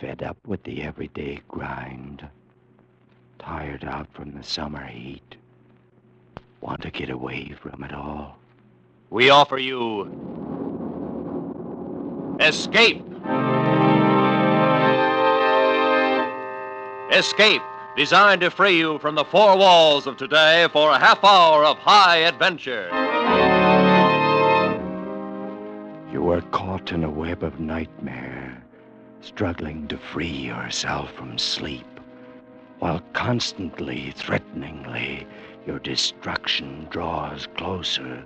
Fed up with the everyday grind. Tired out from the summer heat. Want to get away from it all. We offer you Escape. Escape, designed to free you from the four walls of today for a half hour of high adventure. You are caught in a web of nightmare, struggling to free yourself from sleep, while constantly, threateningly, your destruction draws closer,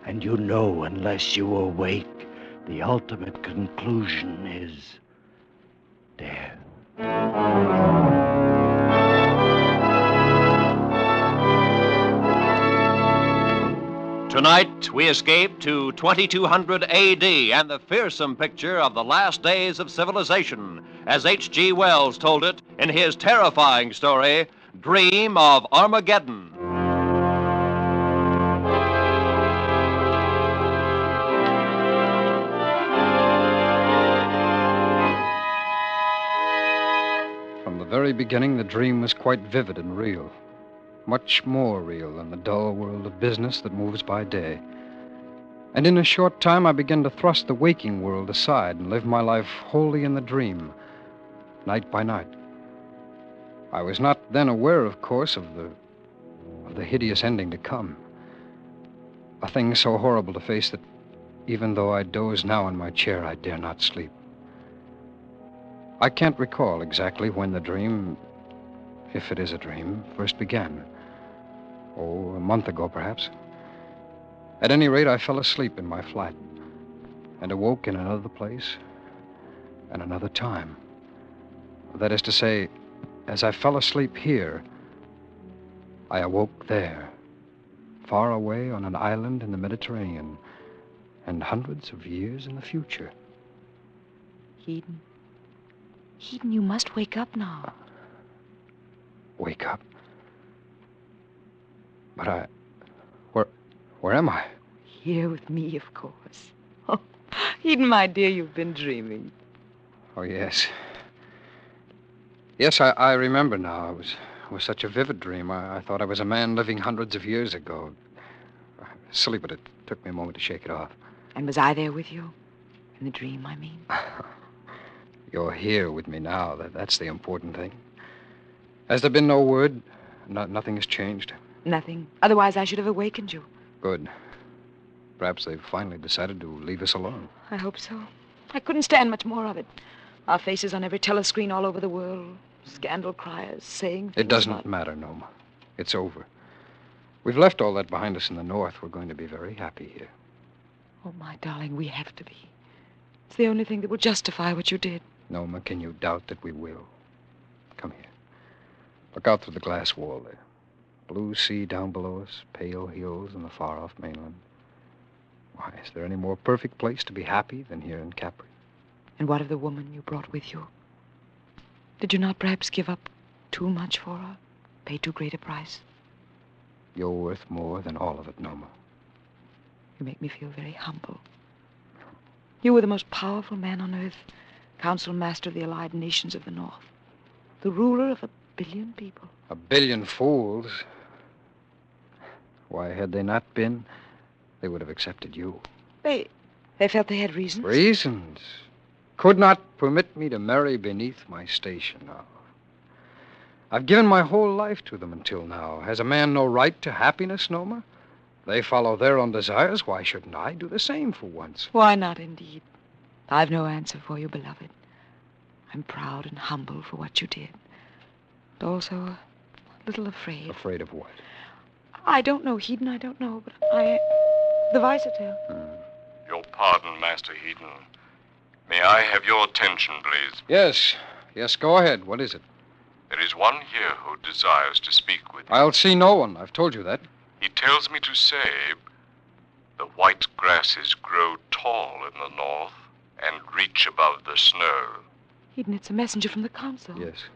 and you know unless you awake, the ultimate conclusion is death. Tonight, we escape to 2200 AD and the fearsome picture of the last days of civilization, as H.G. Wells told it in his terrifying story, Dream of Armageddon. From the very beginning, the dream was quite vivid and real. Much more real than the dull world of business that moves by day. And in a short time, I began to thrust the waking world aside and live my life wholly in the dream, night by night. I was not then aware, of course, of the hideous ending to come. A thing so horrible to face that even though I doze now in my chair, I dare not sleep. I can't recall exactly when the dream, if it is a dream, first began. Oh, a month ago, perhaps. At any rate, I fell asleep in my flat and awoke in another place and another time. That is to say, as I fell asleep here, I awoke there, far away on an island in the Mediterranean, and hundreds of years in the future. Eden, you must wake up now. Wake up? But where am I? Here with me, of course. Oh, Eden, my dear, you've been dreaming. Oh, yes. Yes, I remember now. It was such a vivid dream. I thought I was a man living hundreds of years ago. Silly, but it took me a moment to shake it off. And was I there with you? In the dream, I mean. You're here with me now. That's the important thing. Has there been no word? Nothing has changed? Nothing. Otherwise, I should have awakened you. Good. Perhaps they've finally decided to leave us alone. I hope so. I couldn't stand much more of it. Our faces on every telescreen all over the world. Scandal criers saying things It doesn't matter, Noma. It's over. We've left all that behind us in the north. We're going to be very happy here. Oh, my darling, we have to be. It's the only thing that will justify what you did. Noma, can you doubt that we will? Come here. Look out through the glass wall there. Blue sea down below us, pale hills and the far-off mainland. Why, is there any more perfect place to be happy than here in Capri? And what of the woman you brought with you? Did you not perhaps give up too much for her? Pay too great a price? You're worth more than all of it, Noma. You make me feel very humble. You were the most powerful man on earth, Council Master of the Allied Nations of the North, the ruler of 1 billion people. 1 billion fools? Why, had they not been, they would have accepted you. They felt they had reasons. Reasons? Could not permit me to marry beneath my station now. I've given my whole life to them until now. Has a man no right to happiness, Noma? They follow their own desires. Why shouldn't I do the same for once? Why not, indeed? I've no answer for you, beloved. I'm proud and humble for what you did. And also a little afraid. Afraid of what? I don't know, Hedon, I don't know, but the Vicetel. Your pardon, Master Hedon. May I have your attention, please? Yes, go ahead. What is it? There is one here who desires to speak with you. I'll see no one. I've told you that. He tells me to say the white grasses grow tall in the north and reach above the snow. Hedon, it's a messenger from the council. Yes.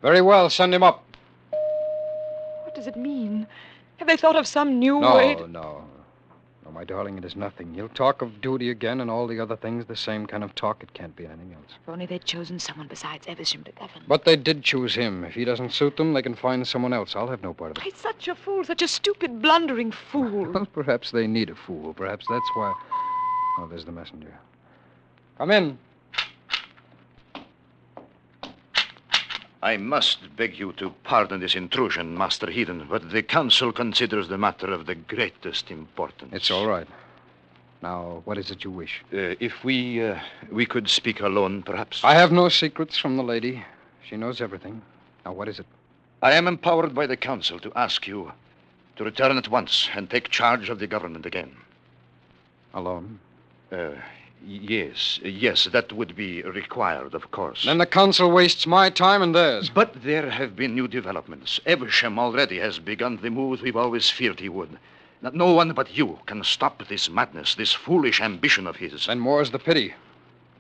Very well, send him up. What does it mean? Have they thought of some new way to... No. Oh, my darling, it is nothing. You'll talk of duty again and all the other things, the same kind of talk. It can't be anything else. If only they'd chosen someone besides Evesham to govern. But they did choose him. If he doesn't suit them, they can find someone else. I'll have no part of it. He's such a fool, such a stupid, blundering fool. Well, perhaps they need a fool. Perhaps that's why... Oh, there's the messenger. Come in. I must beg you to pardon this intrusion, Master Heaton, but the council considers the matter of the greatest importance. It's all right. Now, what is it you wish? If we could speak alone, perhaps. I have no secrets from the lady. She knows everything. Now, what is it? I am empowered by the council to ask you to return at once and take charge of the government again. Alone? Yes, that would be required, of course. Then the council wastes my time and theirs. But there have been new developments. Evesham already has begun the moves we've always feared he would. Now, no one but you can stop this madness, this foolish ambition of his. Then more's the pity,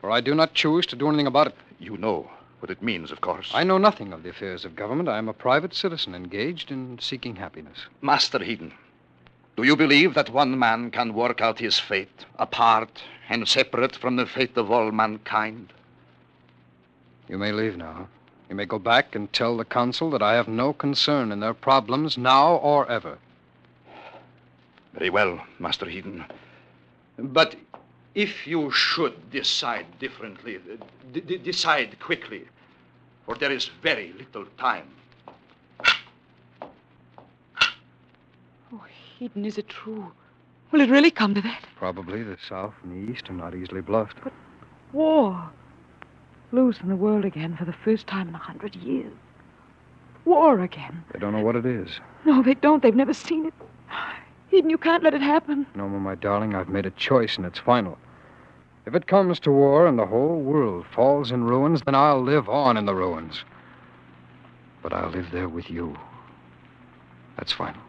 for I do not choose to do anything about it. You know what it means, of course. I know nothing of the affairs of government. I am a private citizen engaged in seeking happiness. Master Heaton, do you believe that one man can work out his fate, apart and separate from the fate of all mankind? You may leave now. You may go back and tell the council that I have no concern in their problems now or ever. Very well, Master Heaton. But if you should decide differently, decide quickly, for there is very little time. Oh, Heaton, is it true? Will it really come to that? Probably the South and the East are not easily bluffed. But war. Loose in the world again for the first time in 100 years. War again. They don't know what it is. No, they don't. They've never seen it. Heaton, you can't let it happen. No, my darling, I've made a choice, and it's final. If it comes to war and the whole world falls in ruins, then I'll live on in the ruins. But I'll live there with you. That's final.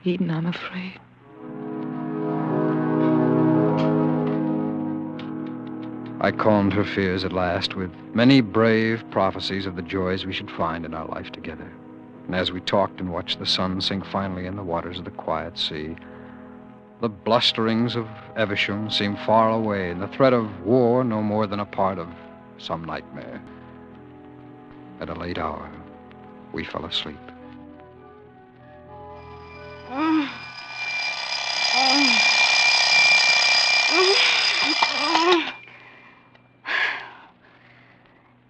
Heaton, I'm afraid. I calmed her fears at last with many brave prophecies of the joys we should find in our life together. And as we talked and watched the sun sink finally in the waters of the quiet sea, the blusterings of Evesham seemed far away, and the threat of war no more than a part of some nightmare. At a late hour, we fell asleep.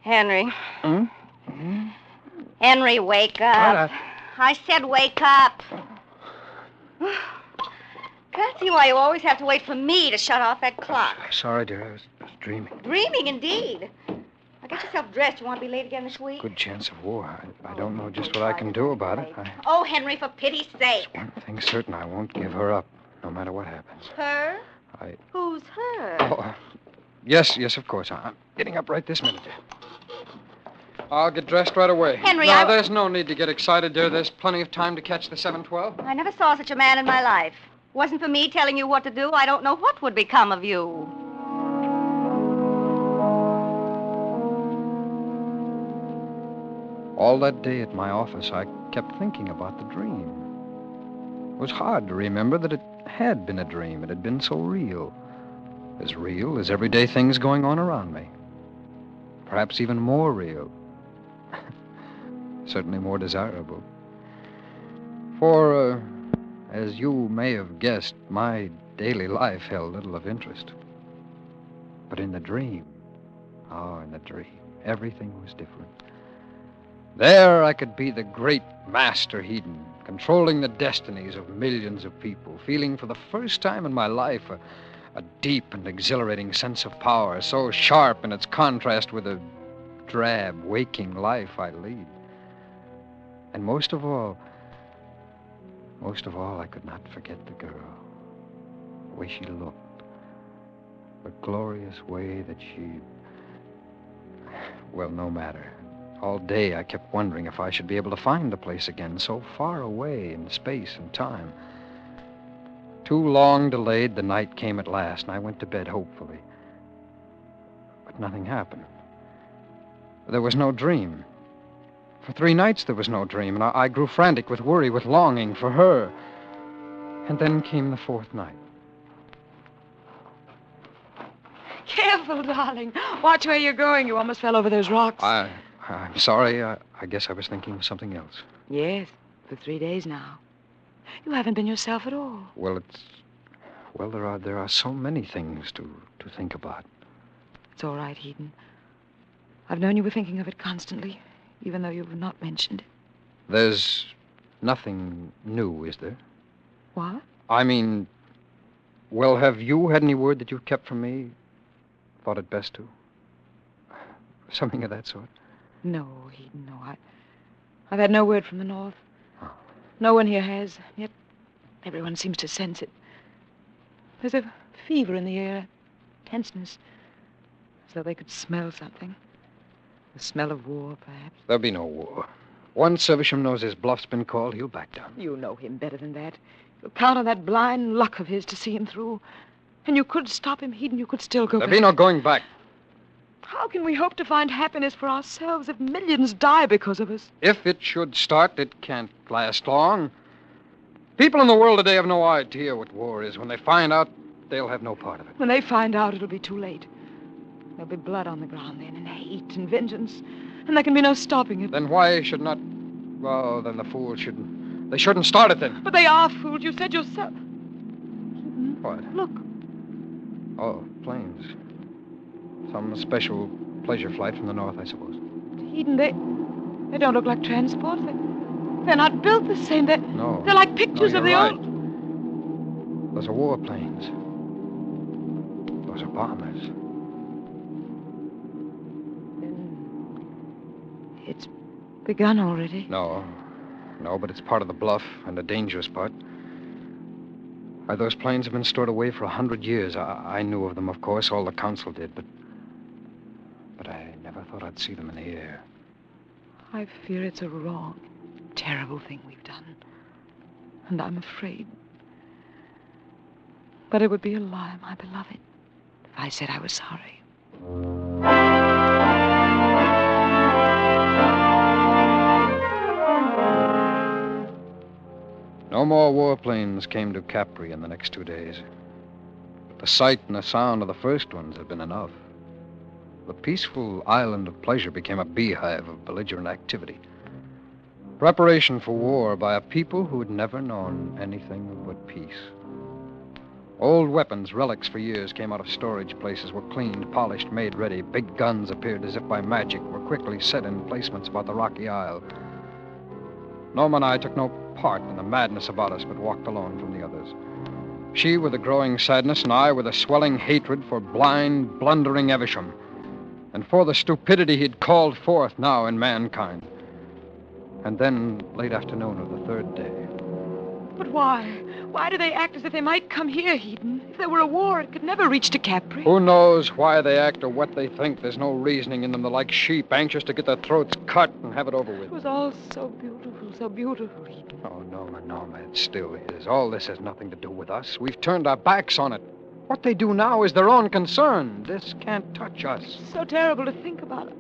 Henry. Henry, wake up. I said wake up. Can't see why you always have to wait for me to shut off that clock. Sorry, dear. I was dreaming. Dreaming, indeed. Now get yourself dressed. You want to be late again this week? Good chance of war. I don't know just what I can do about it. Oh, Henry, for pity's sake. One thing certain, I won't give her up, no matter what happens. Her? I... Who's her? Oh, yes, of course. I'm getting up right this minute, dear. I'll get dressed right away. Henry, no, there's no need to get excited, dear. There's plenty of time to catch the 7:12. I never saw such a man in my life. Wasn't for me telling you what to do, I don't know what would become of you. All that day at my office, I kept thinking about the dream. It was hard to remember that it had been a dream. It had been so real as everyday things going on around me. Perhaps even more real. Certainly more desirable. For, as you may have guessed, my daily life held little of interest. But in the dream, everything was different. There I could be the great Master Heaton, controlling the destinies of millions of people, feeling for the first time in my life a deep and exhilarating sense of power, so sharp in its contrast with the drab, waking life I lead. And most of all, I could not forget the girl. The way she looked. The glorious way that she... Well, no matter. All day I kept wondering if I should be able to find the place again, so far away in space and time. Too long delayed, the night came at last, and I went to bed hopefully. But nothing happened. There was no dream. For 3 nights there was no dream, and I grew frantic with worry, with longing for her. And then came the fourth night. Careful, darling. Watch where you're going. You almost fell over those rocks. I'm sorry. I guess I was thinking of something else. Yes, for 3 days now. You haven't been yourself at all. Well, there are so many things to think about. It's all right, Eden. I've known you were thinking of it constantly, even though you've not mentioned it. There's nothing new, is there? What? I mean, well, have you had any word that you've kept from me? Thought it best to? Something of that sort? No, Eden, no. I've had no word from the North. Oh. No one here has, yet everyone seems to sense it. There's a fever in the air, tenseness, as though they could smell something. The smell of war, perhaps. There'll be no war. Once Evesham knows his bluff's been called, he'll back down. You know him better than that. You'll count on that blind luck of his to see him through. And you could stop him, Eden. You could still go There'll back. be no going back. How can we hope to find happiness for ourselves if millions die because of us? If it should start, it can't last long. People in the world today have no idea what war is. When they find out, they'll have no part of it. When they find out, it'll be too late. There'll be blood on the ground then, and hate and vengeance. And there can be no stopping it. Then why should not... Well, then the fools shouldn't... They shouldn't start it then. But they are fools. You said yourself. What? Look. Oh, planes. Some special pleasure flight from the north, I suppose. Eden, they don't look like transports. They're not built the same. No. They're like pictures No, of the you're right. old... Those are warplanes. Those are bombers. It's begun already. No, but it's part of the bluff, and a dangerous part. Why, those planes have been stored away for 100 years. I knew of them, of course. All the council did, but I never thought I'd see them in the air. I fear it's a wrong, terrible thing we've done. And I'm afraid. But it would be a lie, my beloved, if I said I was sorry. No more warplanes came to Capri in the next 2 days. But the sight and the sound of the first ones had been enough. The peaceful island of pleasure became a beehive of belligerent activity. Preparation for war by a people who had never known anything but peace. Old weapons, relics for years, came out of storage places, were cleaned, polished, made ready. Big guns appeared as if by magic, were quickly set in placements about the rocky isle. Norma and I took no part in the madness about us, but walked alone from the others. She with a growing sadness, and I with a swelling hatred for blind, blundering Evesham, and for the stupidity he'd called forth now in mankind. And then, late afternoon of the third day. But why? Why do they act as if they might come here, Eden? If there were a war, it could never reach to Capri. Who knows why they act or what they think? There's no reasoning in them. They're like sheep, anxious to get their throats cut and have it over with. It was all so beautiful, Eden. Oh, Norma, it still is. All this has nothing to do with us. We've turned our backs on it. What they do now is their own concern. This can't touch us. It's so terrible to think about it.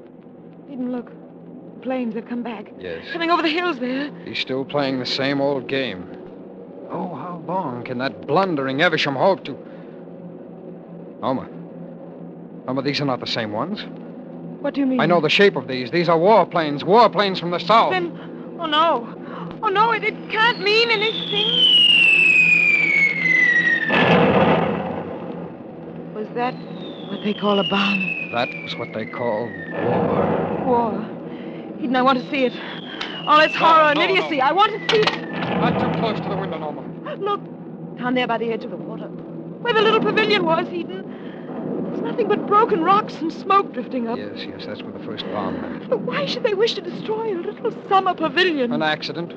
Eden, look. The planes have come back. Yes. Coming over the hills there. He's still playing the same old game. Oh, how long can that blundering Evesham hope to... Norma, these are not the same ones. What do you mean? I know the shape of these. These are warplanes from the south. Then, oh no, it can't mean anything. Was that what they call a bomb? That was what they call war. War. Eden, I want to see it. All its horror and idiocy. I want to see it. Not too close to the window, Norma. Look, down there by the edge of the water. Where the little pavilion was, Eden. There's nothing but broken rocks and smoke drifting up. Yes, that's where the first bomb landed. But why should they wish to destroy a little summer pavilion? An accident.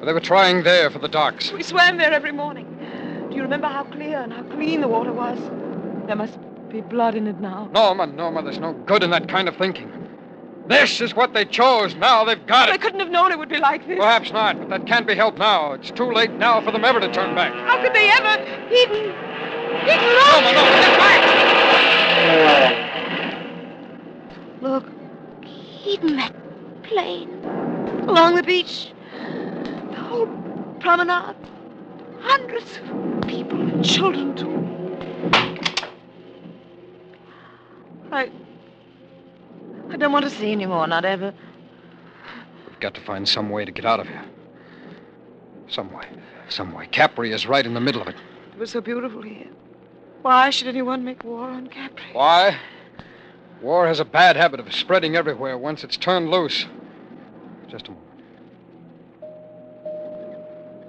They were trying there for the docks. We swam there every morning. Do you remember how clear and how clean the water was? There must be blood in it now. Norma, there's no good in that kind of thinking. This is what they chose. Now they've got They it. couldn't have known it would be like this. Perhaps not, but that can't be helped now. It's too late now for them ever to turn back. How could they ever? Eden, look! Norma, get back! Look, Eden, that plane. Along the beach. The whole promenade. Hundreds of people and children, too. I don't want to see any more, not ever. We've got to find some way to get out of here. Some way. Capri is right in the middle of it. It was so beautiful here. Why should anyone make war on Capri? Why? War has a bad habit of spreading everywhere once it's turned loose. Just a moment.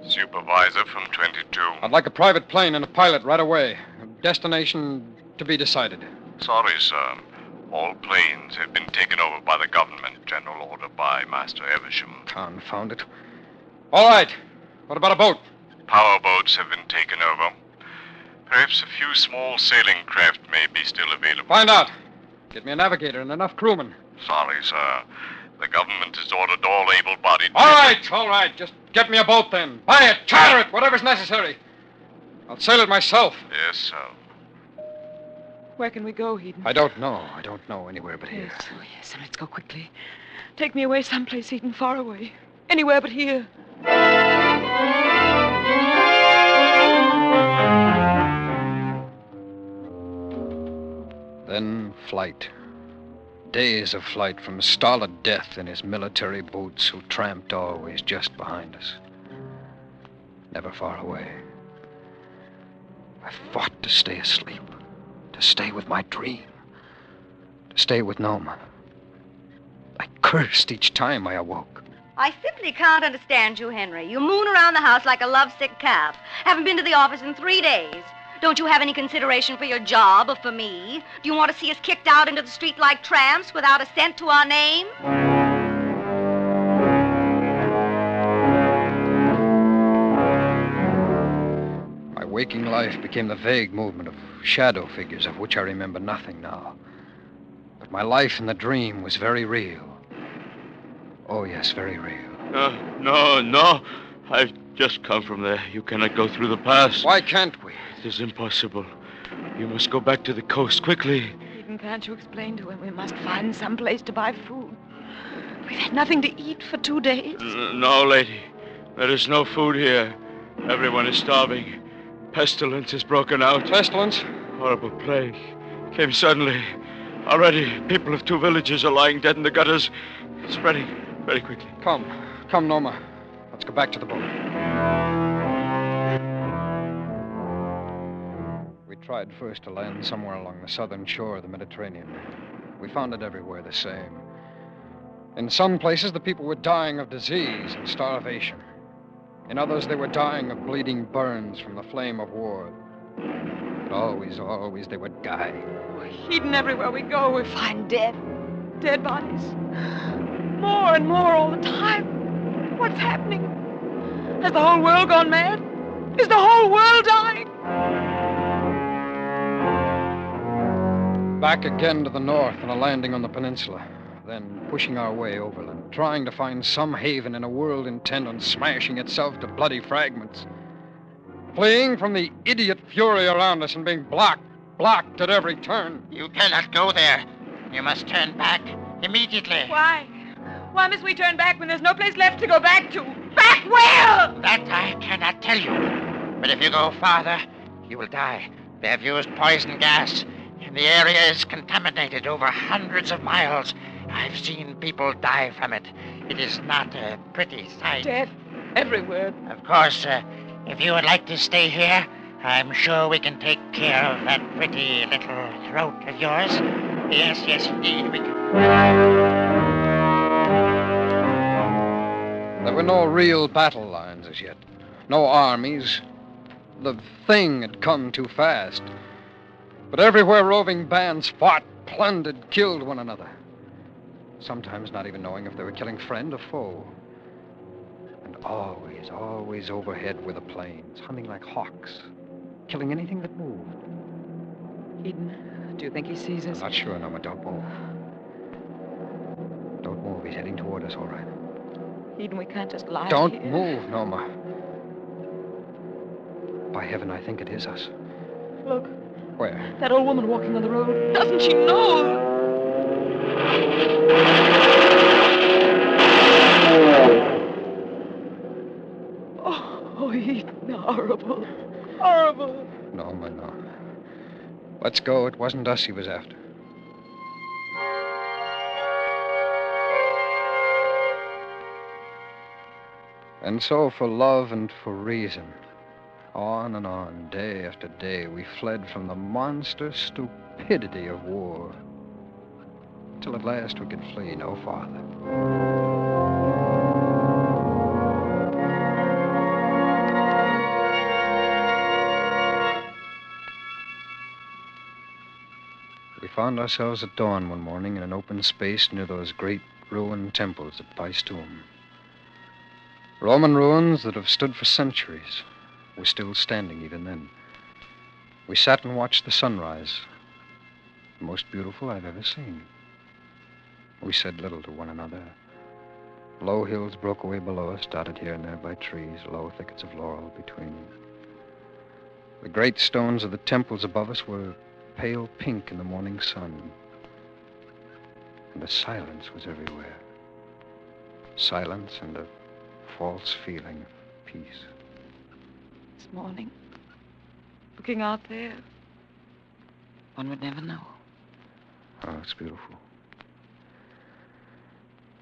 Supervisor from 22. I'd like a private plane and a pilot right away. Destination to be decided. Sorry, sir. All planes have been taken over by the government. General order by Master Evesham. Confound it. All right. What about a boat? Power boats have been taken over. Perhaps a few small sailing craft may be still available. Find out. Get me a navigator and enough crewmen. Sorry, sir. The government has ordered all able-bodied... All right. Just get me a boat then. Buy it, charter it, whatever's necessary. I'll sail it myself. Yes, sir. Where can we go, Eden? I don't know anywhere but here. Yes, and let's go quickly. Take me away someplace, Eden, far away. Anywhere but here. Then flight. Days of flight from stolid death in his military boots who tramped always just behind us. Never far away. I fought to stay asleep. To stay with my dream. To stay with Noma. I cursed each time I awoke. I simply can't understand you, Henry. You moon around the house like a lovesick calf. Haven't been to the office in 3 days. Don't you have any consideration for your job or for me? Do you want to see us kicked out into the street like tramps without a cent to our name? My waking life became the vague movement of shadow figures of which I remember nothing now. But my life in the dream was very real. Oh, yes, very real. No. I've just come from there. You cannot go through the pass. Why can't we? It is impossible. You must go back to the coast quickly. Eden, can't you explain to him we must find some place to buy food? We've had nothing to eat for 2 days. No, lady. There is no food here. Everyone is starving. Pestilence has broken out. Pestilence? Horrible plague. Came suddenly. Already, people of 2 villages are lying dead in the gutters. Spreading very quickly. Come, Noma. Let's go back to the boat. We tried first to land somewhere along the southern shore of the Mediterranean. We found it everywhere the same. In some places, the people were dying of disease and starvation. In others, they were dying of bleeding burns from the flame of war. But always, they would die. Eden, everywhere we go, we find dead bodies. More and more all the time. What's happening? Has the whole world gone mad? Is the whole world dying? Back again to the north and a landing on the peninsula. Then pushing our way overland, trying to find some haven in a world intent on smashing itself to bloody fragments. Fleeing from the idiot fury around us and being blocked at every turn. You cannot go there. You must turn back immediately. Why? Why must we turn back when there's no place left to go back to? Back where? That I cannot tell you. But if you go farther, you will die. They have used poison gas, and the area is contaminated over hundreds of miles. I've seen people die from it. It is not a pretty sight. Death everywhere. Of course, if you would like to stay here, I'm sure we can take care of that pretty little throat of yours. Yes, indeed, we can. There were no real battle lines as yet. No armies. The thing had come too fast. But everywhere roving bands fought, plundered, killed one another. Sometimes not even knowing if they were killing friend or foe. And always overhead were the planes, humming like hawks, killing anything that moved. Eden, do you think he sees us? I'm not sure, Noma. Don't move. Don't move. He's heading toward us, all right. Eden, we can't just lie Don't here. move, Noma. By heaven, I think it is us. Look, Where? that old woman walking on the road. Doesn't she know? Oh, Eden, no. horrible. Horrible. Norma, no. Let's go. It wasn't us he was after. And so, for love and for reason, on and on, day after day, we fled from the monster stupidity of war. Till at last we could flee no farther. We found ourselves at dawn one morning in an open space near those great ruined temples at Paestum. Roman ruins that have stood for centuries were still standing even then. We sat and watched the sunrise, the most beautiful I've ever seen. We said little to one another. Low hills broke away below us, dotted here and there by trees, low thickets of laurel between. The great stones of the temples above us were pale pink in the morning sun. And the silence was everywhere. Silence and a false feeling of peace. This morning, looking out there, one would never know. Oh, it's beautiful.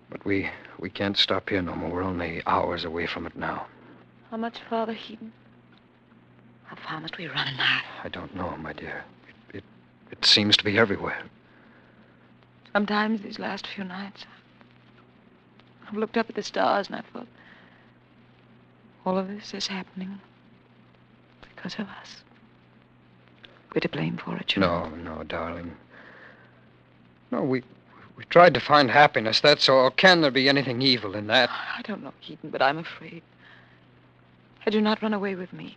But we can't stop here no more. We're only hours away from it now. How much farther, Heaton? How far must we run now? I don't know, my dear. It seems to be everywhere. Sometimes these last few nights, I've looked up at the stars and I thought, all of this is happening because of us. We're to blame for it, you know. No, darling. No, we tried to find happiness, that's all. Can there be anything evil in that? I don't know, Keaton, but I'm afraid. Had you not run away with me,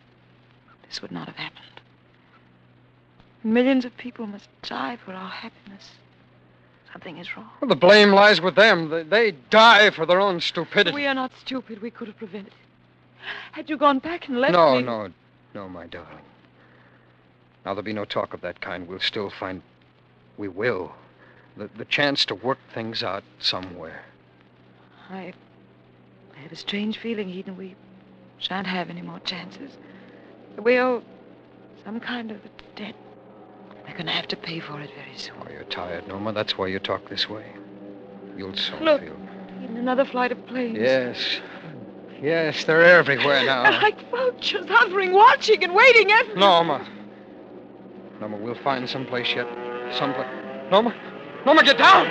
this would not have happened. Millions of people must die for our happiness. Something is wrong. Well, the blame lies with them. They die for their own stupidity. We are not stupid. We could have prevented it. Had you gone back and left me... No, my darling. Now, there'll be no talk of that kind. We'll still find... We will. The chance to work things out somewhere. I have a strange feeling, Heaton, we shan't have any more chances. We owe some kind of a debt. We're going to have to pay for it very soon. Oh, you're tired, Norma. That's why you talk this way. You'll soon Look, feel... Heaton, another flight of planes. Yes, they're everywhere now. They're like vultures, hovering, watching and waiting everywhere. Norma, we'll find someplace yet. Someplace... Norma, get down!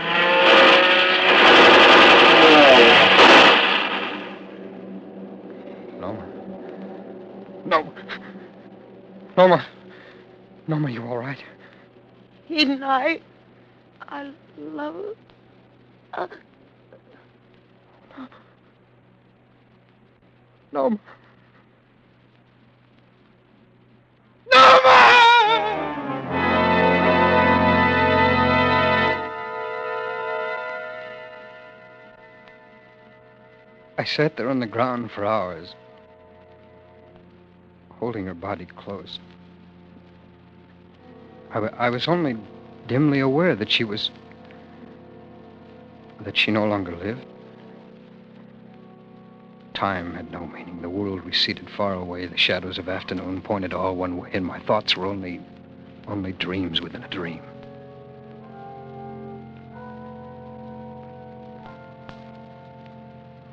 Norma, you all right? Heaton, I love... Norma. I sat there on the ground for hours, holding her body close. I was only dimly aware that she no longer lived. Time had no meaning. The world receded far away. The shadows of afternoon pointed all one way, and my thoughts were only dreams within a dream.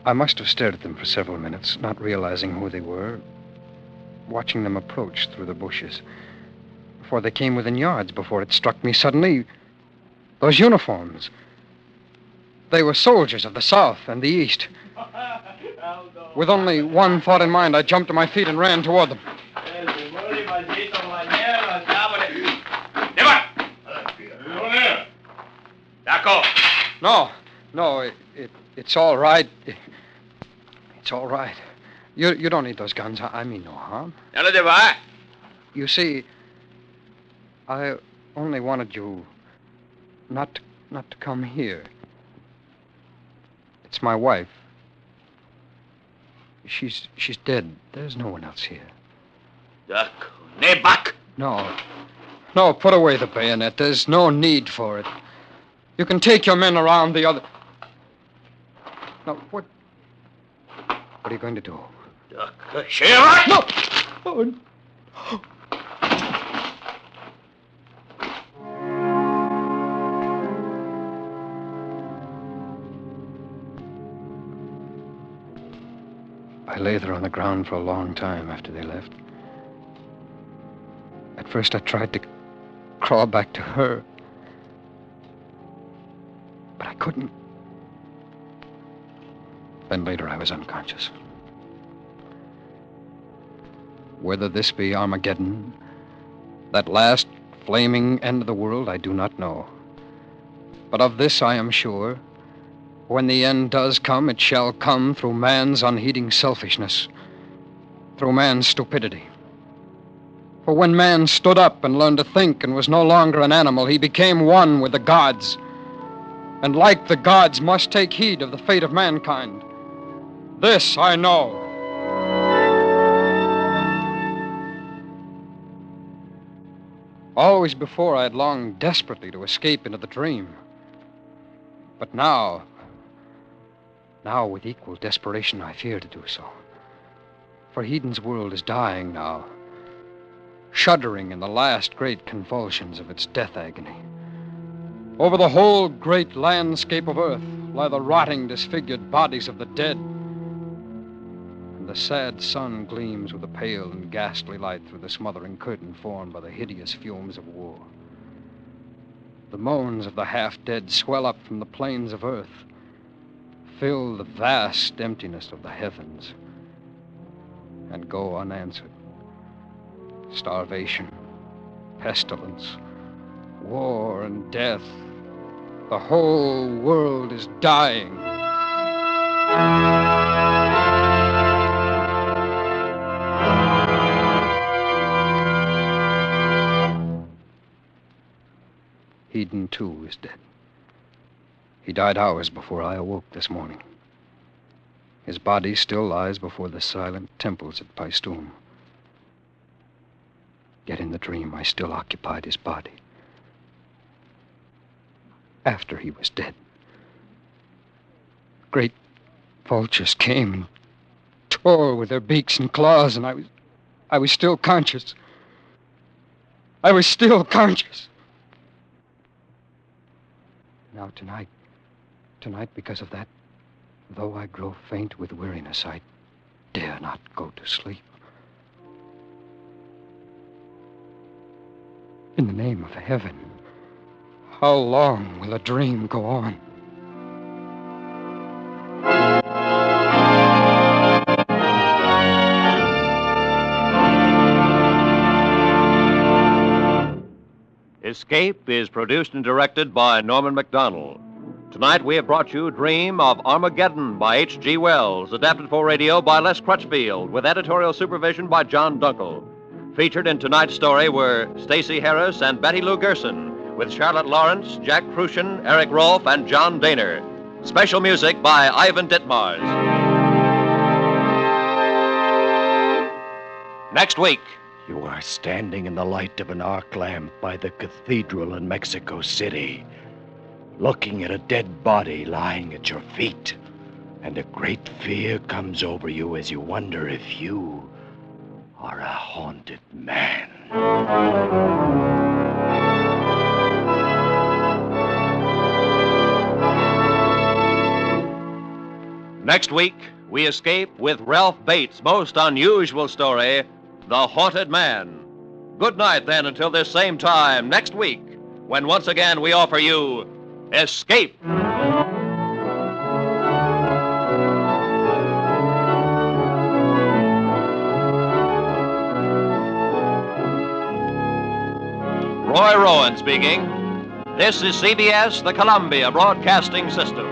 I must have stared at them for several minutes, not realizing who they were, watching them approach through the bushes. Before they came within yards, before it struck me suddenly, those uniforms. They were soldiers of the South and the East. With only one thought in mind, I jumped to my feet and ran toward them. No, it's all right. It's all right. You don't need those guns. I mean no harm. You see, I only wanted you not to come here. It's my wife. She's dead. There's no one else here. No, put away the bayonet. There's no need for it. You can take your men around the other... No, what are you going to do? No! Oh, I lay there on the ground for a long time after they left. At first I tried to crawl back to her, but I couldn't. Then later I was unconscious. Whether this be Armageddon, that last flaming end of the world, I do not know. But of this I am sure. When the end does come, it shall come through man's unheeding selfishness, through man's stupidity. For when man stood up and learned to think and was no longer an animal, he became one with the gods, and like the gods must take heed of the fate of mankind. This I know. Always before I had longed desperately to escape into the dream. But now with equal desperation, I fear to do so. For Heden's world is dying now, shuddering in the last great convulsions of its death agony. Over the whole great landscape of earth lie the rotting, disfigured bodies of the dead. And the sad sun gleams with a pale and ghastly light through the smothering curtain formed by the hideous fumes of war. The moans of the half-dead swell up from the plains of earth, fill the vast emptiness of the heavens, and go unanswered. Starvation, pestilence, war, and death. The whole world is dying. Eden, too, is dead. He died hours before I awoke this morning. His body still lies before the silent temples at Paestum. Yet in the dream, I still occupied his body. After he was dead, great vultures came and tore with their beaks and claws, and I was still conscious. I was still conscious. Now tonight, because of that, though I grow faint with weariness, I dare not go to sleep. In the name of heaven, how long will a dream go on? Escape is produced and directed by Norman Macdonald. Tonight we have brought you Dream of Armageddon by H.G. Wells, adapted for radio by Les Crutchfield, with editorial supervision by John Dunkel. Featured in tonight's story were Stacey Harris and Betty Lou Gerson, with Charlotte Lawrence, Jack Crucian, Eric Rolfe, and John Daner. Special music by Ivan Ditmars. Next week. You are standing in the light of an arc lamp by the cathedral in Mexico City, looking at a dead body lying at your feet, and a great fear comes over you as you wonder if you are a haunted man. Next week, we escape with Ralph Bates' most unusual story, The Haunted Man. Good night, then, until this same time next week, when once again we offer you Escape. Roy Rowan speaking. This is CBS, the Columbia Broadcasting System.